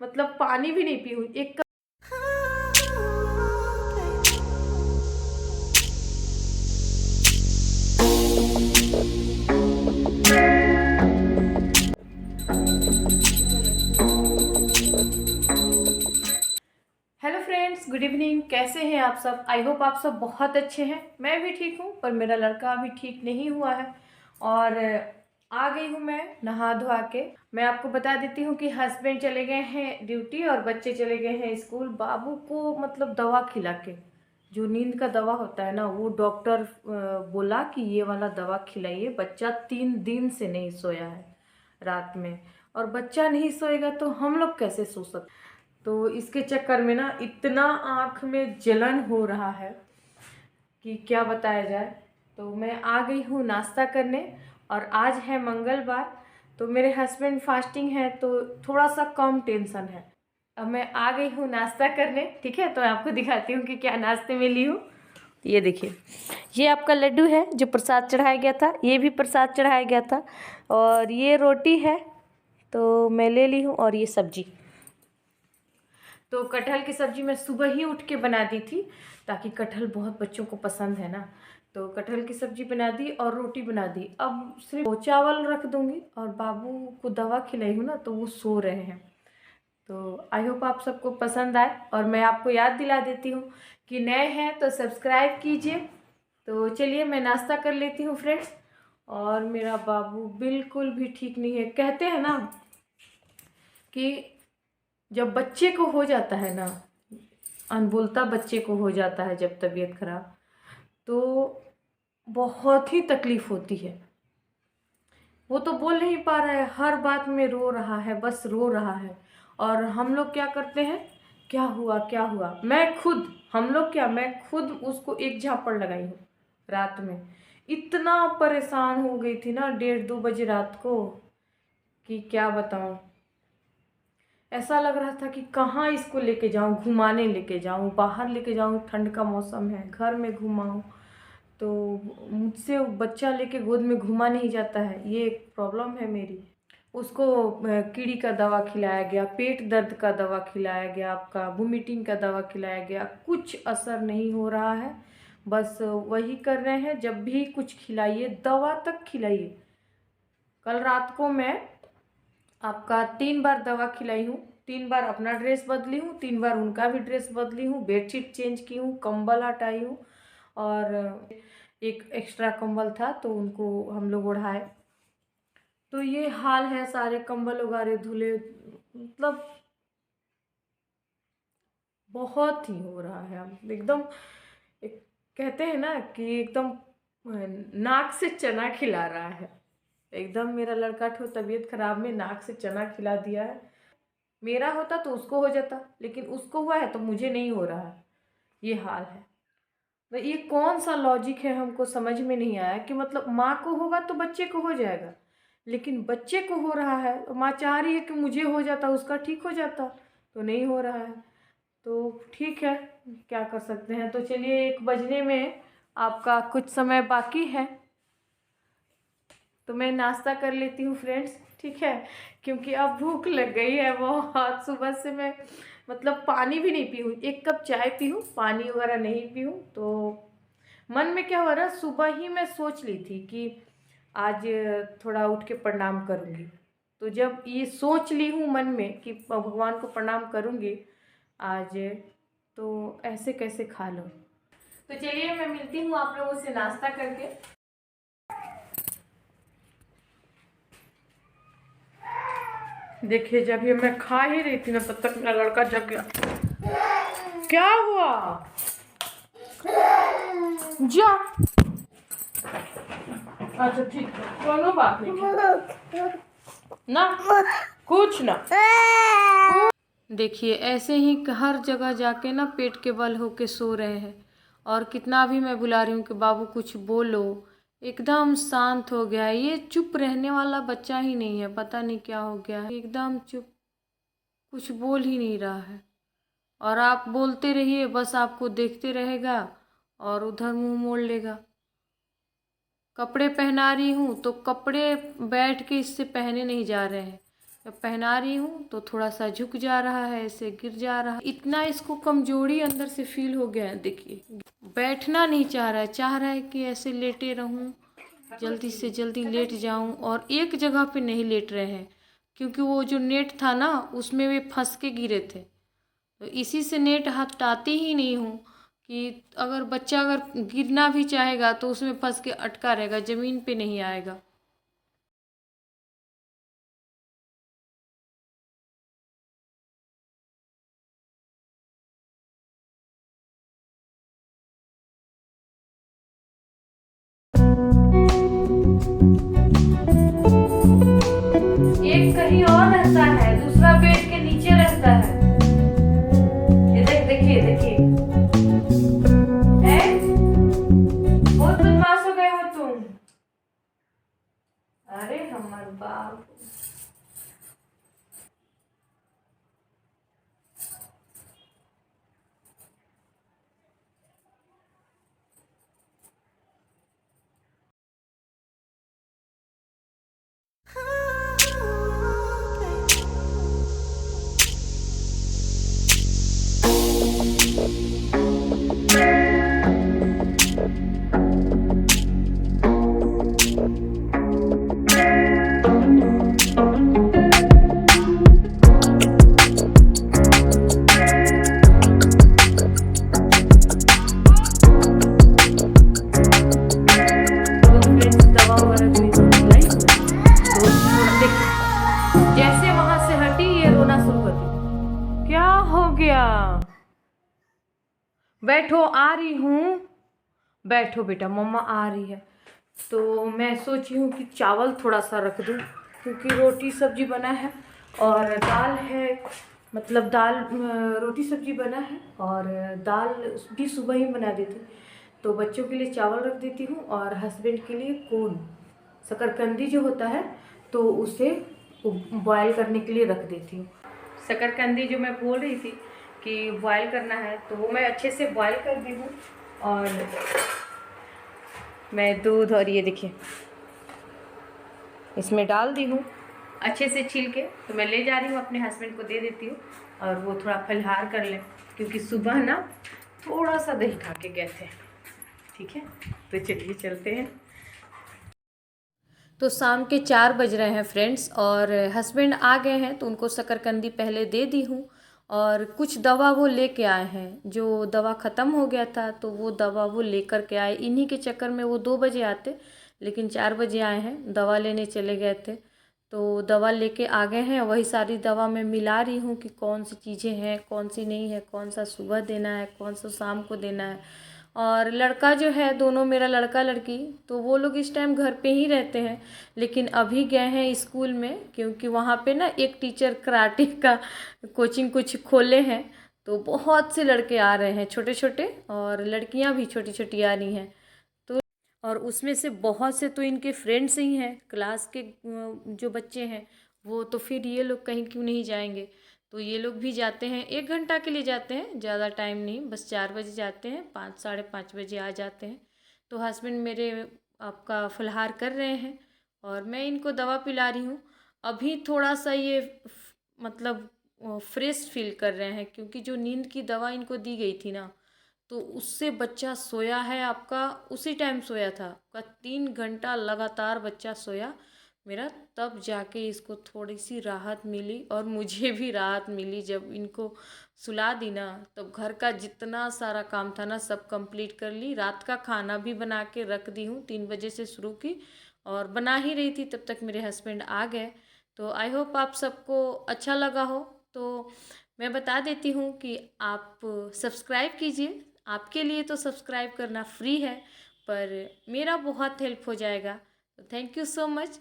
मतलब पानी भी नहीं पी हूँ एक। Hello friends, good evening. कैसे हैं आप सब? आई होप आप सब बहुत अच्छे हैं। मैं भी ठीक हूँ, पर मेरा लड़का अभी ठीक नहीं हुआ है और आ गई हूँ मैं नहा धोआ के। मैं आपको बता देती हूँ कि हस्बैंड चले गए हैं ड्यूटी और बच्चे चले गए हैं स्कूल। बाबू को मतलब दवा खिला के, जो नींद का दवा होता है ना, वो डॉक्टर बोला कि ये वाला दवा खिलाइए। बच्चा 3 दिन से नहीं सोया है रात में, और बच्चा नहीं सोएगा तो हम लोग कैसे सो सकते। तो इसके चक्कर में ना इतना आँख में जलन हो रहा है कि क्या बताया जाए। तो मैं आ गई हूँ नाश्ता करने, और आज है मंगलवार, तो मेरे हस्बैंड फास्टिंग है तो थोड़ा सा कम टेंशन है। अब मैं आ गई हूँ नाश्ता करने, ठीक है। तो मैं आपको दिखाती हूँ कि क्या नाश्ते में ली हूँ। ये देखिए, ये आपका लड्डू है जो प्रसाद चढ़ाया गया था, ये भी प्रसाद चढ़ाया गया था, और ये रोटी है तो मैं ले ली हूँ, और ये सब्जी। तो कटहल की सब्जी मैं सुबह ही उठ के बना दी थी, ताकि कटहल बहुत बच्चों को पसंद है ना। तो कटहल की सब्जी बना दी और रोटी बना दी। अब सिर्फ चावल रख दूंगी, और बाबू को दवा खिलाई हूँ ना, तो वो सो रहे हैं। तो आई होप आप सबको पसंद आए, और मैं आपको याद दिला देती हूँ कि नए हैं तो सब्सक्राइब कीजिए। तो चलिए मैं नाश्ता कर लेती हूँ फ्रेंड्स। और मेरा बाबू बिल्कुल भी ठीक नहीं है। कहते हैं ना कि जब बच्चे को हो जाता है ना, अनबोलता बच्चे को हो जाता है जब तबीयत खराब, तो बहुत ही तकलीफ होती है। वो तो बोल नहीं पा रहा है, हर बात में रो रहा है, बस रो रहा है। और हम लोग क्या करते हैं, क्या हुआ क्या हुआ, मैं खुद उसको एक झापड़ लगाई हूँ रात में। इतना परेशान हो गई थी ना 1:30-2 बजे रात को, कि क्या बताऊँ। ऐसा लग रहा था कि कहाँ इसको लेके जाऊँ, घुमाने लेके जाऊँ, बाहर लेके जाऊँ, ठंड का मौसम है, घर में घुमाऊँ। तो मुझसे बच्चा लेके गोद में घुमा नहीं जाता है, ये एक प्रॉब्लम है मेरी। उसको कीड़ी का दवा खिलाया गया, पेट दर्द का दवा खिलाया गया, आपका वोमिटिंग का दवा खिलाया गया, कुछ असर नहीं हो रहा है। बस वही कर रहे हैं, जब भी कुछ खिलाइए दवा तक खिलाइए। कल रात को मैं आपका 3 बार दवा खिलाई हूँ, 3 बार अपना ड्रेस बदली हूँ, 3 बार उनका भी ड्रेस बदली हूँ, बेडशीट चेंज की हूँ, कंबल हटाई हूँ, और एक एक्स्ट्रा कंबल था तो उनको हम लोग ओढ़ाए। तो ये हाल है, सारे कंबल वगैरह धुले, मतलब बहुत ही हो रहा है। हम एकदम कहते हैं ना कि एकदम नाक से चना खिला रहा है। एकदम मेरा लड़का ठो तबीयत खराब में नाक से चना खिला दिया है। मेरा होता तो उसको हो जाता, लेकिन उसको हुआ है तो मुझे नहीं हो रहा है। ये हाल है। तो ये कौन सा लॉजिक है, हमको समझ में नहीं आया कि मतलब माँ को होगा तो बच्चे को हो जाएगा, लेकिन बच्चे को हो रहा है तो माँ चाह रही है कि मुझे हो जाता, उसका ठीक हो जाता, तो नहीं हो रहा है। तो ठीक है, क्या कर सकते हैं। तो चलिए 1 बजने में आपका कुछ समय बाकी है, तो मैं नाश्ता कर लेती हूँ फ्रेंड्स, ठीक है। क्योंकि अब भूख लग गई है बहुत। सुबह से मैं मतलब पानी भी नहीं पी हूँ, 1 कप चाय पी हूँ, पानी वगैरह नहीं पी हूँ। तो मन में क्या हो रहा, सुबह ही मैं सोच ली थी कि आज थोड़ा उठ के प्रणाम करूँगी। तो जब ये सोच ली हूँ मन में कि भगवान को प्रणाम करूँगी आज, तो ऐसे कैसे खा लो। तो चलिए मैं मिलती हूँ आप लोगों से नाश्ता करके। देखिए, जब ये मैं खा ही रही थी ना, तब तक मेरा लड़का जग गया। क्या हुआ? जा। अच्छा ठीक है, कोनो बात नहीं ना, कुछ ना। देखिए, ऐसे ही हर जगह जाके ना पेट के बल होके सो रहे हैं, और कितना भी मैं बुला रही हूँ कि बाबू कुछ बोलो, एकदम शांत हो गया है। ये चुप रहने वाला बच्चा ही नहीं है, पता नहीं क्या हो गया है, एकदम चुप, कुछ बोल ही नहीं रहा है। और आप बोलते रहिए, बस आपको देखते रहेगा और उधर मुंह मोड़ लेगा। कपड़े पहना रही हूँ तो कपड़े बैठ के इससे पहने नहीं जा रहे हैं। जब पहना रही हूँ तो थोड़ा सा झुक जा रहा है, ऐसे गिर जा रहा है। इतना इसको कमजोरी अंदर से फील हो गया है। देखिए बैठना नहीं चाह रहा है, चाह रहा है कि ऐसे लेटे रहूँ, जल्दी से जल्दी लेट जाऊँ। और एक जगह पे नहीं लेट रहे हैं, क्योंकि वो जो नेट था ना उसमें वे फंस के गिरे थे। तो इसी से नेट हटाती ही नहीं हूँ कि अगर बच्चा अगर गिरना भी चाहेगा तो उसमें फंस के अटका रहेगा, ज़मीन पे नहीं आएगा। एक कहीं और रहता है, दूसरा बेड के नीचे रहता है। ये देखिए देखिए, बहुत बदमाश हो गए हो तुम। अरे हमारे बाप, जैसे वहां से हटी ये रोना शुरू कर दी। क्या हो गया? बैठो, आ रही हूँ। बैठो बेटा, मम्मा आ रही है। तो मैं सोची हूँ कि चावल थोड़ा सा रख दूँ, क्योंकि रोटी सब्जी बना है और दाल है। मतलब दाल, रोटी सब्जी बना है और दाल भी सुबह ही बना देती। तो बच्चों के लिए चावल रख देती हूँ और हस्बैंड के लिए कोन, शकरकंदी जो होता है, तो उसे बॉयल करने के लिए रख देती हूँ। शकरकंदी जो मैं बोल रही थी कि बॉयल करना है, तो वो मैं अच्छे से बॉयल कर दी हूँ। और मैं दूध और ये देखिए इसमें डाल दी हूँ अच्छे से छील के। तो मैं ले जा रही हूँ, अपने हस्बैंड को दे देती हूँ और वो थोड़ा फलहार कर लें, क्योंकि सुबह ना थोड़ा सा दही खा के गए थे। ठीक है, तो चलिए चलते हैं। तो शाम के 4 बज रहे हैं फ्रेंड्स, और हस्बैंड आ गए हैं, तो उनको शकरकंदी पहले दे दी हूँ। और कुछ दवा वो लेके आए हैं, जो दवा ख़त्म हो गया था तो वो दवा वो लेकर के आए। इन्हीं के चक्कर में वो 2 बजे आते, लेकिन 4 बजे आए हैं, दवा लेने चले गए थे। तो दवा लेके आ गए हैं, वही सारी दवा मैं मिला रही हूँ कि कौन सी चीज़ें हैं, कौन सी नहीं है, कौन सा सुबह देना है, कौन सा शाम को देना है। और लड़का जो है, दोनों मेरा लड़का लड़की, तो वो लोग इस टाइम घर पे ही रहते हैं, लेकिन अभी गए हैं स्कूल में, क्योंकि वहाँ पे ना एक टीचर कराटे का कोचिंग कुछ खोले हैं। तो बहुत से लड़के आ रहे हैं छोटे छोटे, और लड़कियाँ भी छोटी छोटी आ रही हैं। तो और उसमें से बहुत से तो इनके फ्रेंड्स ही हैं, क्लास के जो बच्चे हैं वो। तो फिर ये लोग कहीं क्यों नहीं जाएंगे, तो ये लोग भी जाते हैं। 1 घंटा के लिए जाते हैं, ज़्यादा टाइम नहीं, बस 4 बजे जाते हैं, 5 साढ़े 5 बजे आ जाते हैं। तो हस्बैंड मेरे आपका फलहार कर रहे हैं और मैं इनको दवा पिला रही हूँ। अभी थोड़ा सा ये मतलब फ्रेश फील कर रहे हैं, क्योंकि जो नींद की दवा इनको दी गई थी ना, तो उससे बच्चा सोया है आपका, उसी टाइम सोया था का 3 घंटा लगातार बच्चा सोया मेरा। तब जाके इसको थोड़ी सी राहत मिली, और मुझे भी राहत मिली जब इनको सुला दी ना। तब घर का जितना सारा काम था ना सब कंप्लीट कर ली। रात का खाना भी बना के रख दी हूँ, 3 बजे से शुरू की, और बना ही रही थी तब तक मेरे हस्बैंड आ गए। तो आई होप आप सबको अच्छा लगा हो। तो मैं बता देती हूँ कि आप सब्सक्राइब कीजिए। आपके लिए तो सब्सक्राइब करना फ्री है, पर मेरा बहुत हेल्प हो जाएगा। तो थैंक यू सो मच।